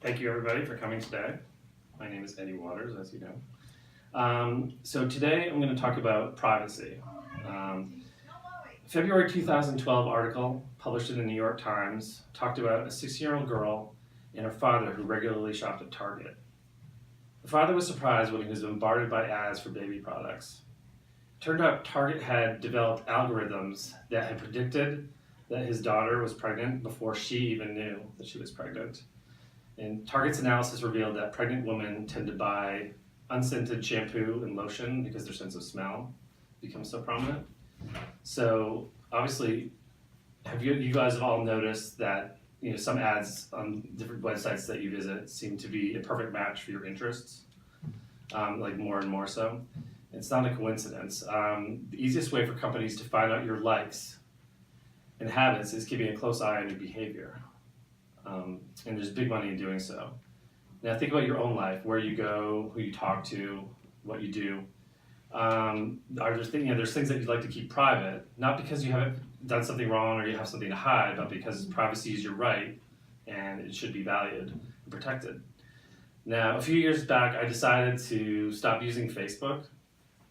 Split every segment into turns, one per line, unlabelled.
Thank you everybody for coming today. My name is Eddie Waters, as you know. So today I'm going to talk about privacy. February 2012 article published in the New York Times talked about a 6-year-old girl and her father who regularly shopped at Target. The father was surprised when he was bombarded by ads for baby products. It turned out Target had developed algorithms that had predicted that his daughter was pregnant before she even knew that she was pregnant. And Target's analysis revealed that pregnant women tend to buy unscented shampoo and lotion because their sense of smell becomes so prominent. So obviously, have you guys all noticed that some ads on different websites that you visit seem to be a perfect match for your interests, like more and more so? It's not a coincidence. The easiest way for companies to find out your likes and habits is keeping a close eye on your behavior. And there's big money in doing so. Now think about your own life, where you go, who you talk to, what you do. There's things that you'd like to keep private, not because you haven't done something wrong or you have something to hide, but because privacy is your right and it should be valued and protected. Now, a few years back, I decided to stop using Facebook.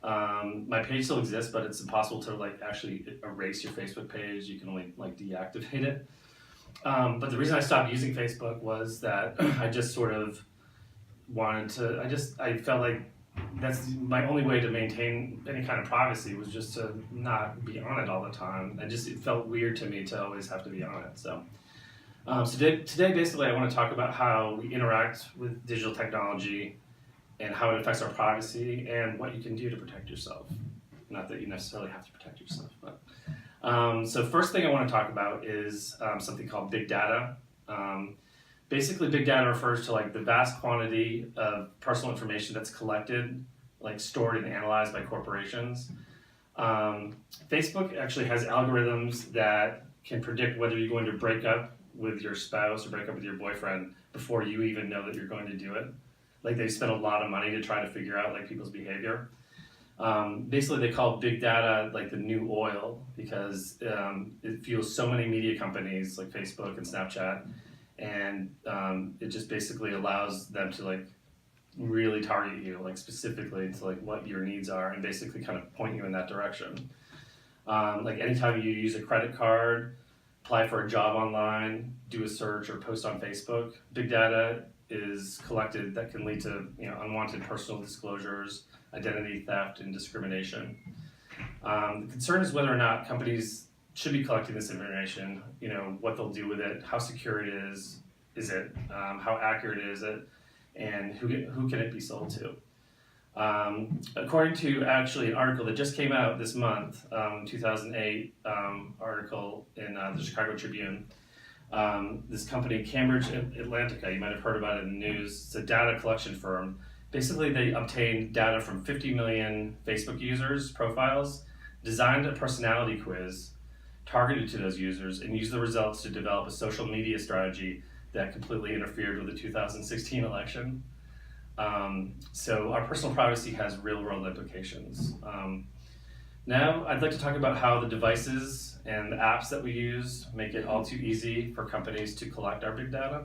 My page still exists, but it's impossible to actually erase your Facebook page. You can only deactivate it. But the reason I stopped using Facebook was that I just sort of wanted to, I felt like that's my only way to maintain any kind of privacy was just to not be on it all the time. It felt weird to me to always have to be on it. So today basically I want to talk about how we interact with digital technology and how it affects our privacy and what you can do to protect yourself. Not that you necessarily have to protect yourself, but so first thing I want to talk about is something called big data. Basically, big data refers to the vast quantity of personal information that's collected, stored and analyzed by corporations. Facebook actually has algorithms that can predict whether you're going to break up with your spouse or break up with your boyfriend before you even know that you're going to do it. They spend a lot of money to try to figure out people's behavior. Basically, they call big data the new oil because it fuels so many media companies like Facebook and Snapchat, and it just basically allows them to really target you specifically to what your needs are and basically kind of point you in that direction. Anytime you use a credit card, apply for a job online, do a search or post on Facebook, big data is collected that can lead to unwanted personal disclosures, identity theft, and discrimination. The concern is whether or not companies should be collecting this information, what they'll do with it, how secure it is it, how accurate is it, and who can it be sold to. According to actually an article that just came out this month, 2008 article in the Chicago Tribune, this company, Cambridge Analytica, you might have heard about it in the news. It's a data collection firm. Basically, they obtained data from 50 million Facebook users' profiles, designed a personality quiz targeted to those users, and used the results to develop a social media strategy that completely interfered with the 2016 election. So our personal privacy has real-world implications. Now, I'd like to talk about how the devices and the apps that we use make it all too easy for companies to collect our big data.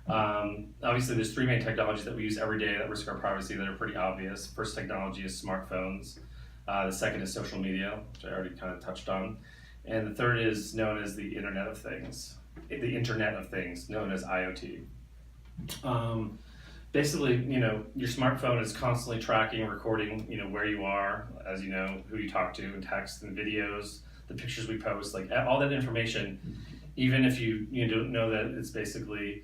Obviously, there's 3 main technologies that we use every day that risk our privacy that are pretty obvious. First technology is smartphones. The second is social media, which I already kind of touched on. And the third is known as the Internet of Things. The Internet of Things, known as IoT. Basically, your smartphone is constantly tracking and recording, where you are, as you know, who you talk to, and text and videos, the pictures we post, all that information, even if you don't know that it's basically,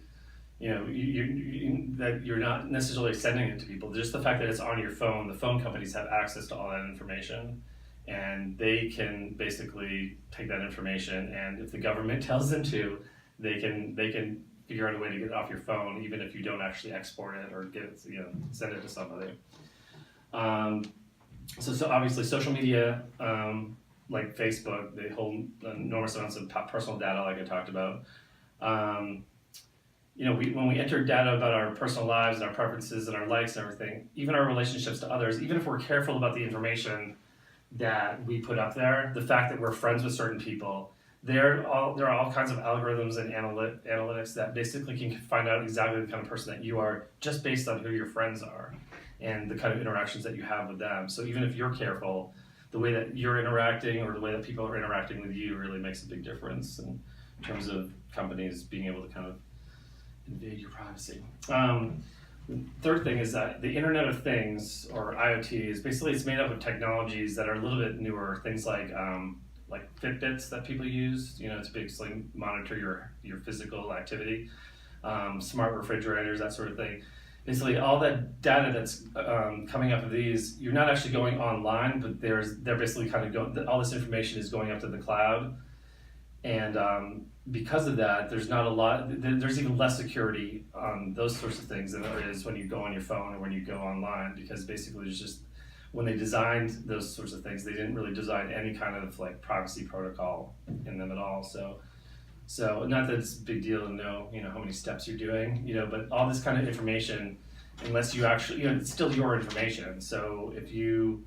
that you're not necessarily sending it to people. Just the fact that it's on your phone, the phone companies have access to all that information, and they can basically take that information, and if the government tells them to, they can figure out a way to get it off your phone, even if you don't actually export it or get it, send it to somebody. So obviously social media, like Facebook, they hold enormous amounts of personal data, like I talked about. When we enter data about our personal lives and our preferences and our likes and everything, even our relationships to others, even if we're careful about the information that we put up there, the fact that we're friends with certain people, there are all kinds of algorithms and analytics that basically can find out exactly the kind of person that you are just based on who your friends are and the kind of interactions that you have with them. So even if you're careful, the way that you're interacting or the way that people are interacting with you really makes a big difference in terms of companies being able to kind of invade your privacy. The third thing is that the Internet of Things, or IoT, is basically it's made up of technologies that are a little bit newer. Things like Fitbits that people use, to basically monitor your physical activity, smart refrigerators, that sort of thing. Basically, all that data that's coming up of these, you're not actually going online, but they're basically kind of all this information is going up to the cloud, and because of that, there's even less security on those sorts of things than there is when you go on your phone or when you go online, because basically there's just, when they designed those sorts of things, they didn't really design any kind of like privacy protocol in them at all. So not that it's a big deal to know, how many steps you're doing, but all this kind of information, unless you actually, it's still your information. So if you,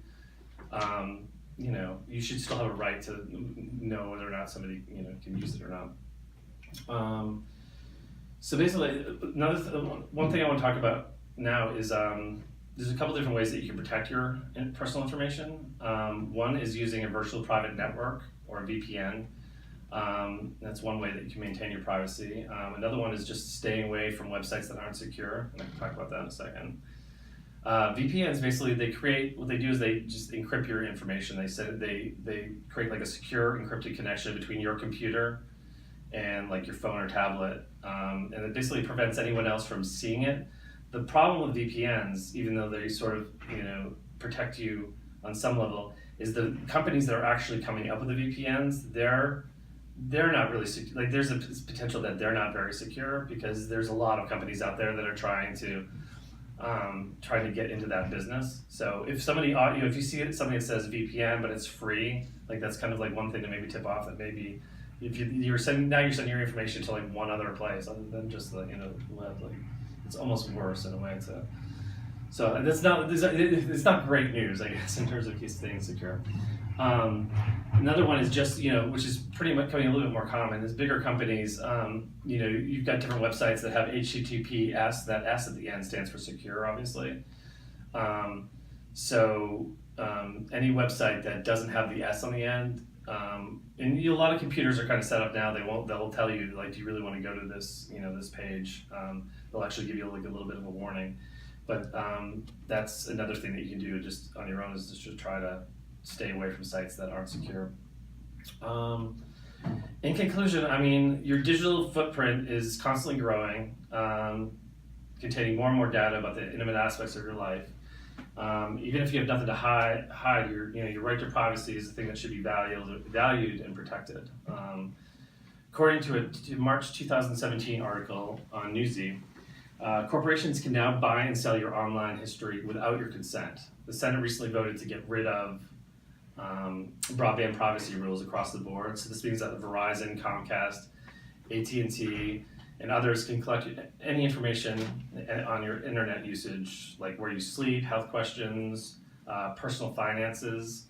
you should still have a right to know whether or not somebody, can use it or not. So basically, one thing I want to talk about now is there's a couple different ways that you can protect your personal information. One is using a virtual private network, or a VPN. That's one way that you can maintain your privacy. Another one is just staying away from websites that aren't secure, and I can talk about that in a second. VPNs, basically, what they do is they just encrypt your information. They create like a secure encrypted connection between your computer and like your phone or tablet, and it basically prevents anyone else from seeing it. The problem with VPNs, even though they sort of protect you on some level, is the companies that are actually coming up with the VPNs, they're not really secure. Like, there's a potential that they're not very secure, because there's a lot of companies out there that are trying to get into that business. So if somebody, if you see something that says VPN but it's free, like that's kind of like one thing to maybe tip off that maybe if you're sending your information to like one other place other than just the web, like it's almost worse in a way. So it's not great news, I guess, in terms of staying secure. Another one is just, which is pretty much becoming a little bit more common, is bigger companies, you've got different websites that have HTTPS, that S at the end stands for secure, obviously. Any website that doesn't have the S on the end, and a lot of computers are kind of set up now, they'll tell you, like, do you really want to go to this, this page? They'll actually give you like a little bit of a warning. But that's another thing that you can do just on your own, is just to try to stay away from sites that aren't secure. In conclusion, your digital footprint is constantly growing, containing more and more data about the intimate aspects of your life. Even if you have nothing to hide, your right to privacy is the thing that should be valued and protected. According to a March 2017 article on Newsy, corporations can now buy and sell your online history without your consent. The Senate recently voted to get rid of broadband privacy rules across the board. So this means that Verizon, Comcast, AT&T, and others can collect any information on your internet usage, like where you sleep, health questions, personal finances.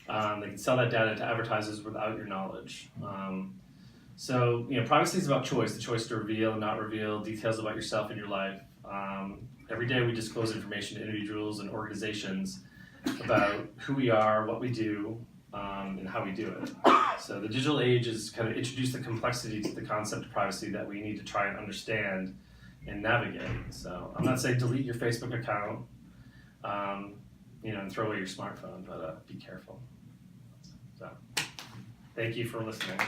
They can sell that data to advertisers without your knowledge. So privacy is about choice, the choice to reveal and not reveal details about yourself and your life. Every day we disclose information to individuals and organizations about who we are, what we do, and how we do it. So the digital age has kind of introduced the complexity to the concept of privacy that we need to try and understand and navigate. So I'm not saying delete your Facebook account, and throw away your smartphone, but be careful. So thank you for listening.